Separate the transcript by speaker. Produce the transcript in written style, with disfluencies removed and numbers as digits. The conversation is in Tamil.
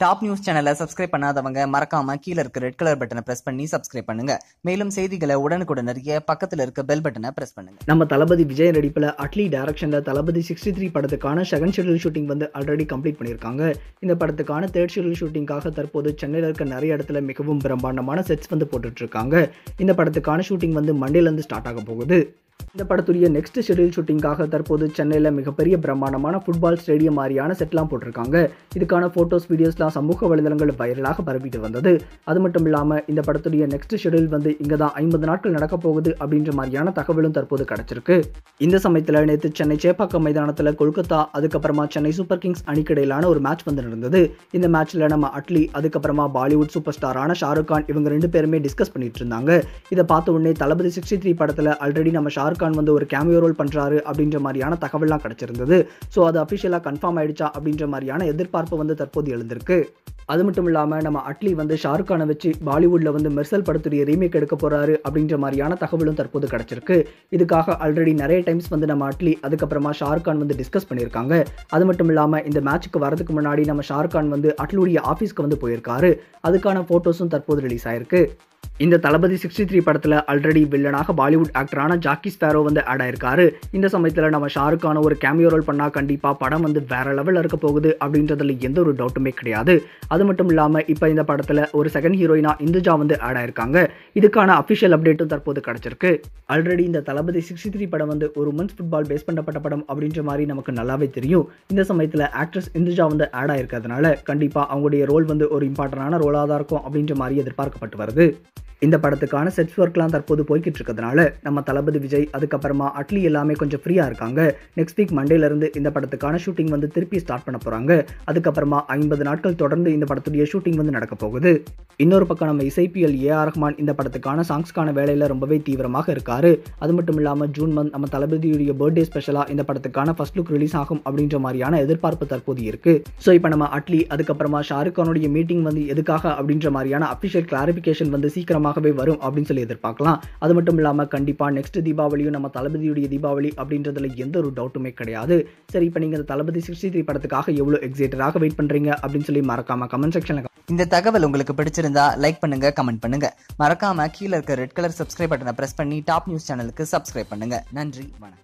Speaker 1: டாப் நியூஸ் சேனலை சப்ஸ்கிரைப் பண்ணாதவங்க மறக்காம கீழ இருக்க ரெட் கலர் பட்டனை பிரஸ் பண்ணி சப்ஸ்கிரைப் பண்ணுங்க. மேலும் செய்திகளை உடனுக்குடன் அறிய பக்கத்துல இருக்க பெல் பட்டனை பிரஸ் பண்ணுங்க.
Speaker 2: நம்ம தளபதி விஜய் நடிப்புல அட்லி டைரக்ஷன்ல தளபதி 63 படத்துக்கான second schedule shooting already complete பண்ணியிருக்காங்க. இந்த படத்துக்கான தேர்ட் ஷெட்யூல் ஷூட்டிங்காக தற்போது சென்னையில் இருக்க நிறைய இடத்துல மிகவும் பிரம்மாண்டமான செட்ஸ் போட்டுட்டு இருக்காங்க. இந்த படத்துக்கான ஷூட்டிங் மண்டேல இருந்து ஸ்டார்ட் ஆக போகுது. இந்த படத்துடைய நெக்ஸ்ட் ஷெட்யூல் ஷூட்டிங்காக தற்போது சென்னையில் மிகப்பெரிய பிரம்மாண்டமான ஃபுட்பால் ஸ்டேடியம் மாதிரியான செட்லாம் போட்டிருக்காங்க. இதுக்கான ஃபோட்டோஸ் வீடியோஸ்லாம் சமூக வலைதளங்கள் வைரலாக பரவிட்டு வந்தது. அது மட்டும் இல்லாமல் இந்த படத்துடைய நெக்ஸ்ட் ஷெட்யூல் இங்கே தான் 50 நாட்கள் நடக்க போகுது அப்படின்ற மாதிரியான தகவலும் தற்போது கிடைச்சிருக்கு. இந்த சமயத்தில் நேற்று சென்னை சேப்பாக்கம் மைதானத்தில் கொல்கத்தா அதுக்கப்புறமா சென்னை சூப்பர் கிங்ஸ் அணிக்கு இடையிலான ஒரு மேட்ச் நடந்தது. இந்த மேட்ச்ல நம்ம அட்லி அதுக்கப்புறமா பாலிவுட் சூப்பர் ஸ்டாரான ஷாருக் கான் இவங்க 2 பேருமே டிஸ்கஸ் பண்ணிட்டு இருந்தாங்க. இதை பார்த்த உடனே தளபதி 63 படத்தில் ஆல்ரெடி நம்ம ஷாருக் கான் ஒரு கேமியோ ரோல் பண்றாரு அப்படின்ற மாதிரியான தகவல்லாம் கிடைச்சிருந்தது. ஸோ அது அஃபிஷியலாக கன்ஃபார்ம் ஆயிடுச்சா அப்படின்ற மாதிரியான எதிர்பார்ப்பு தற்போது எழுந்திருக்கு. அது மட்டும் இல்லாமல் நம்ம அட்லி ஷாருக் கானை வச்சு பாலிவுட்ல மெர்சல் படத்துடைய ரீமேக் எடுக்க போறாரு அப்படின்ற மாதிரியான தகவலும் தற்போது கிடைச்சிருக்கு. இதுக்காக ஆல்ரெடி நிறைய டைம்ஸ் நம்ம அட்லி அதுக்கப்புறமா ஷாருக் கான் டிஸ்கஸ் பண்ணியிருக்காங்க. அது மட்டும் இல்லாமல் இந்த மேட்சுக்கு வரதுக்கு முன்னாடி நம்ம ஷாருக் கான் அட்லியுடைய ஆஃபீஸ்க்கு போயிருக்காரு. அதுக்கான போட்டோஸும் தற்போது ரிலீஸ் ஆயிருக்கு. இந்த தளபதி 63 படத்தில் ஆல்ரெடி வில்லனாக பாலிவுட் ஆக்டரான ஜாக்கி ஸ்பேரோ ஆட் ஆயிருக்காரு. இந்த சமயத்தில் நம்ம ஷாருக் கான ஒரு கேமியோ ரோல் பண்ணால் கண்டிப்பாக படம் வேற லெவலில் இருக்க போகுது அப்படின்றதுல எந்த ஒரு டவுட்டுமே கிடையாது. அது மட்டும் இல்லாமல் இப்போ இந்த படத்தில் ஒரு செகண்ட் ஹீரோயினா இந்துஜா ஆட் ஆயிருக்காங்க. இதுக்கான அஃபிஷியல் அப்டேட்டும் தற்போது கிடைச்சிருக்கு. ஆல்ரெடி இந்த தளபதி 63 படம் ஒரு உமன்ஸ் ஃபுட்பால் பேஸ் பண்ணப்பட்ட படம் அப்படின்ற மாதிரி நமக்கு நல்லாவே தெரியும். இந்த சமயத்தில் ஆக்ட்ரஸ் இந்துஜா ஆட் ஆயிருக்கிறதுனால கண்டிப்பாக அவங்களுடைய ரோல் ஒரு இம்பார்ட்டன்டான ரோலாக தான் இருக்கும் அப்படின்ற மாதிரி எதிர்பார்க்கப்பட்டு வருது. இந்த படத்துக்கான செட்ஸ் ஒர்க்லாம் தற்போது போய்கிட்டு இருக்கிறதுனால நம்ம தளபதி விஜய் அதுக்கப்புறமா அட்லி எல்லாமே கொஞ்சம் ஃப்ரீயாக இருக்காங்க. நெக்ஸ்ட் வீக் மண்டேலேருந்து இந்த படத்துக்கான ஷூட்டிங் திருப்பி ஸ்டார்ட் பண்ண போகிறாங்க. அதுக்கப்புறமா 50 நாட்கள் தொடர்ந்து இந்த படத்துடைய ஷூட்டிங் நடக்க போகுது. இன்னொரு பக்கம் நம்ம இசைப்பியல் ஏஆர் ரஹ்மான் இந்த படத்துக்கான சாங்ஸ்க்கான வேலையில் ரொம்பவே தீவிரமாக இருக்காரு. அது மட்டும் இல்லாமல் ஜூன் மந்த் நம்ம தளபதியுடைய பர்த்டே ஸ்பெஷலாக இந்த படத்துக்கான ஃபர்ஸ்ட் லுக் ரிலீஸ் ஆகும் அப்படின்ற மாதிரியான எதிர்பார்ப்பு தற்போது இருக்கு. ஸோ இப்போ நம்ம அட்லி அதுக்கப்புறமா ஷாருக் கானுடைய மீட்டிங் எதுக்காக அப்படின்ற மாதிரியான அஃபிஷியல் கிளாரிஃபிகேஷன் சீக்கிரமாக வரும் அப்படின்னு சொல்லி எதிர்பார்க்கலாம். அது மட்டும் இல்லாம கண்டிப்பா நெக்ஸ்ட் தீபாவளியும் நம்ம தளபதியுடைய தீபாவளி அப்படின்றதுல எந்த ஒரு டவுட்டுமே கிடையாது. சரி, இப்போ நீங்க தளபதி 63 படத்துக்காக எவ்வளவு எக்ஸைட்டடாக வெயிட் பண்றீங்க அப்படின்னு சொல்லி மறக்காம கமெண்ட் செக்ஷன்ல.
Speaker 1: இந்த தகவல் உங்களுக்கு பிடிச்சிருந்தா லைக் பண்ணுங்க, கமெண்ட் பண்ணுங்க. மறக்காம கீழ இருக்க ரெட் கலர் சப்ஸ்கிரைப் பட்டனை பிரஸ் பண்ணி டாப் நியூஸ் சேனலுக்கு சப்ஸ்கிரைப் பண்ணுங்க. நன்றி, வணக்கம்.